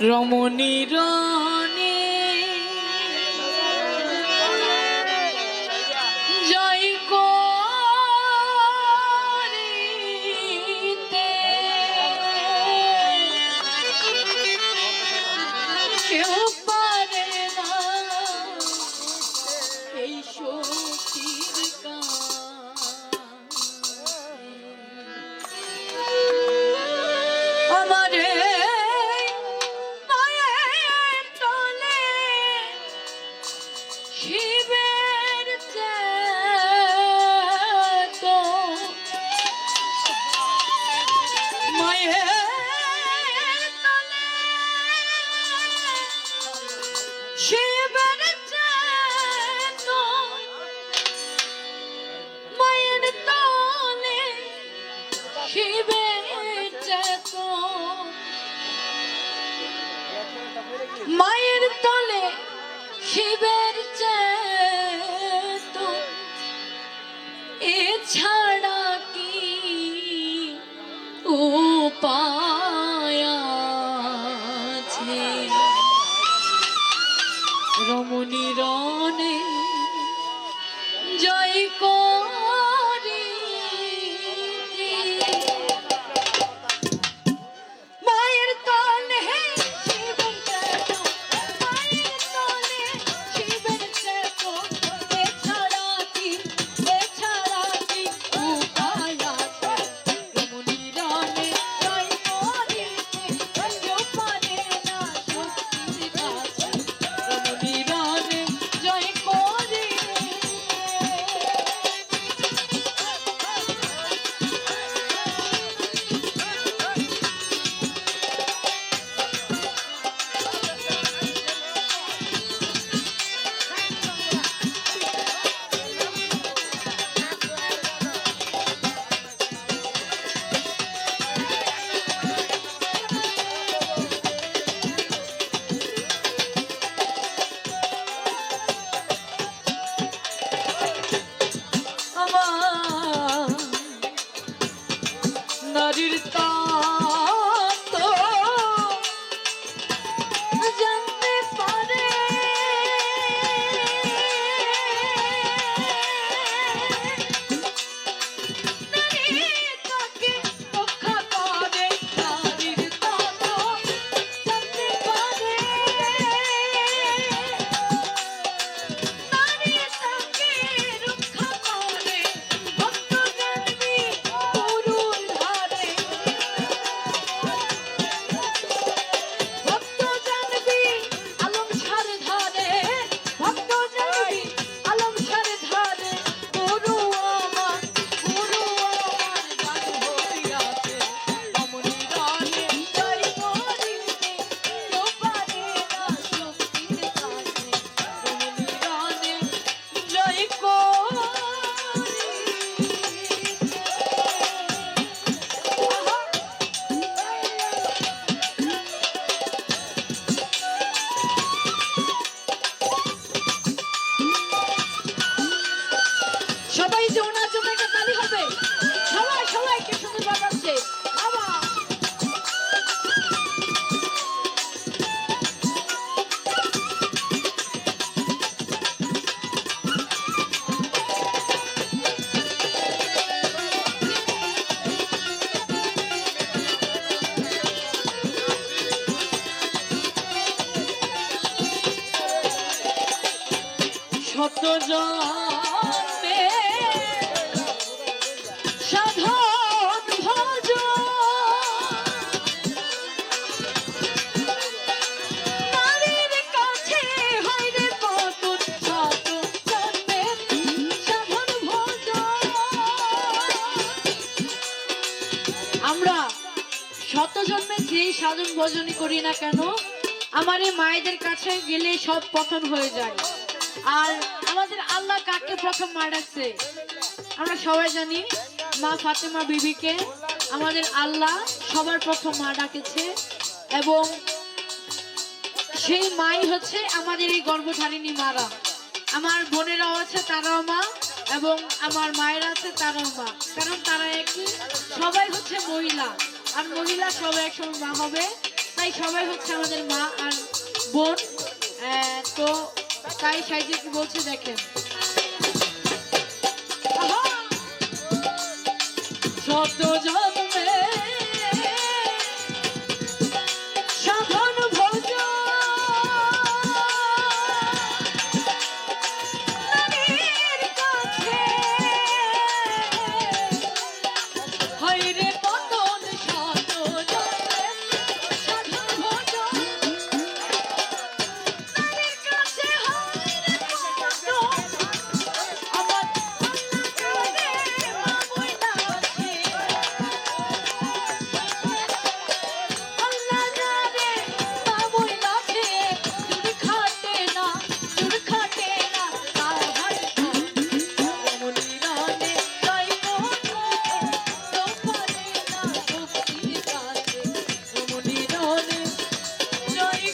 রমণীর জয় করিতে কেউ পারে না এই শক্তির কাজ। আমারে মায়ের তলে শিবের চেত মায়ের তলে শিবের চেত মায়ের তলে শিবের চেত মায়ের তলে শিবের চেত এছাড়া কি উপায় আছে? রমণীর জয় করিতে মায়ের তলে শিবের চেত মায়ের তলে শিবের চেত এছাড়া কি উপায় আছে? রমণীর জয় করিতে কেউ পারে না শক্তির কাছে। রমণীর জয় করিতে আমার নারীর তত্ত্ব জানতে পারে নারী তাকে রক্ষা করে নারীর তত্ত্ব জানতে পারে নারী তাকে রক্ষা করে ভক্ত জানবি গুরুর ধারে ভক্ত জানবি আলম সার ধারে ভক্ত জানবি আলম সার ধারে গুরু আমার জান হইয়াছে। রমণীর জয় করিতে কেউ পারে না শক্তির কাছে। রমণীর জয় সবাই যে ওনার জন্য একটা তালি হবে। সবাই কি সুন্দর বাজাচ্ছে বাবা। শত জন্মে সাধন ভজ নারীর কাছে হয় রে পতন শত জন্মে সাধন ভজ। আমরা শত জন্মে যেই সাধন ভজনই করি না কেন আমার এই মায়েদের কাছে গেলে সব পতন হয়ে যায়। আর আমাদের আল্লাহ কাকে প্রথম মা ডাকছে আমরা সবাই জানি, মা ফাতেমা বিবিকে আমাদের আল্লাহ সবার প্রথম মা ডাকেছে এবং সেই মাই হচ্ছে আমাদের এই গর্ভধারিণী মারা। আমার বোনেরাও আছে তারাও মা এবং আমার মায়ের আছে তারাও মা, কারণ তারা একই, সবাই হচ্ছে মহিলা আর মহিলা সবাই একসময় মা হবে। তাই সবাই হচ্ছে আমাদের মা আর বোন। তো তাই সাইজে কি বলছে দেখেন। শত জন্মে সাধন ভোজন নারীর কাছে হয় রে পতন। শত জন্মে সাধন ভোজন নারীর কাছে হয় রে পতন। আমার কানে মা বইলা আছে আল্লাহ জানে মা বইলা আছে চুর খাটে না তাহার রমণী রানে তাই তো পারে না ভক্তির কাছে রমণী রানে জয়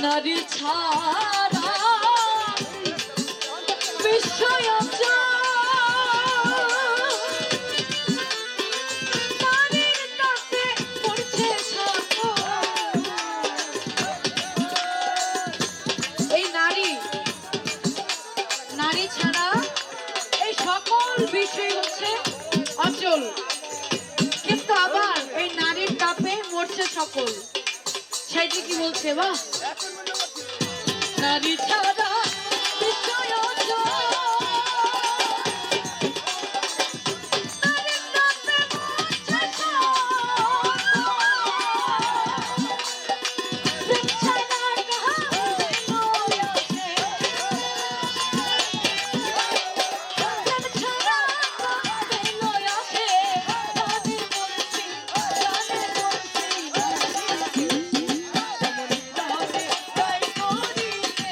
নারী ছাড়া বিস্ময় নারীর কাছে পড়ছে এই নারী ছাড়া এই সকল বিষয় হচ্ছে অচল, কিন্তু আবার এই নারীর তাপে মরছে সকল। সেটি কি বলছে বাহ। নারী ছাড়া বিষয় অচল, নারীর তাপে মরছে সকল। প্রেম ছাড়া কাহার লয় আসে, প্রেম ছাড়া কাহার লয় আসে। নারীর মরছি, নারীর মরছি, নারীর মরছি। রমণী রানে তাই করিতে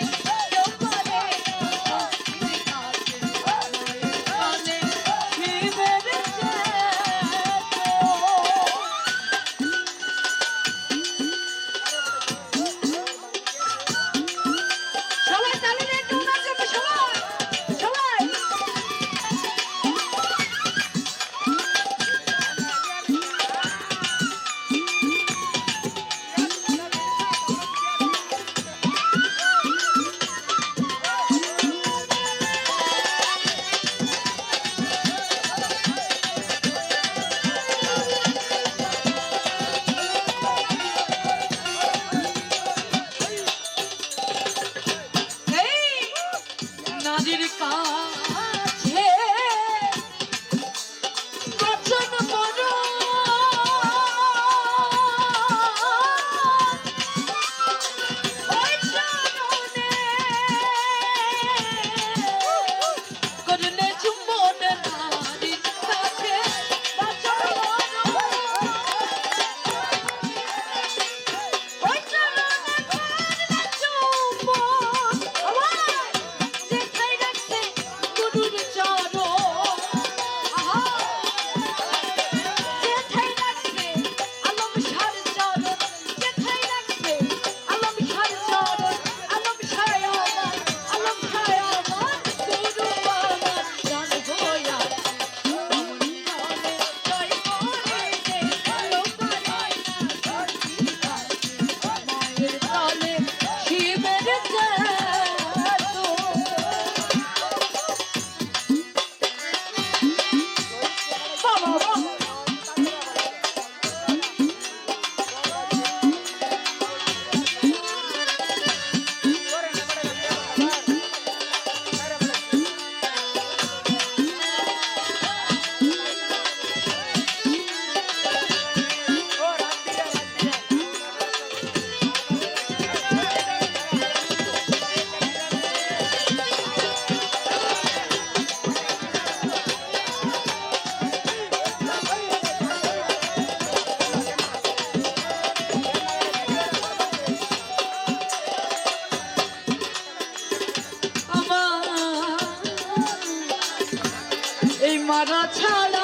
তোমার ছাড়া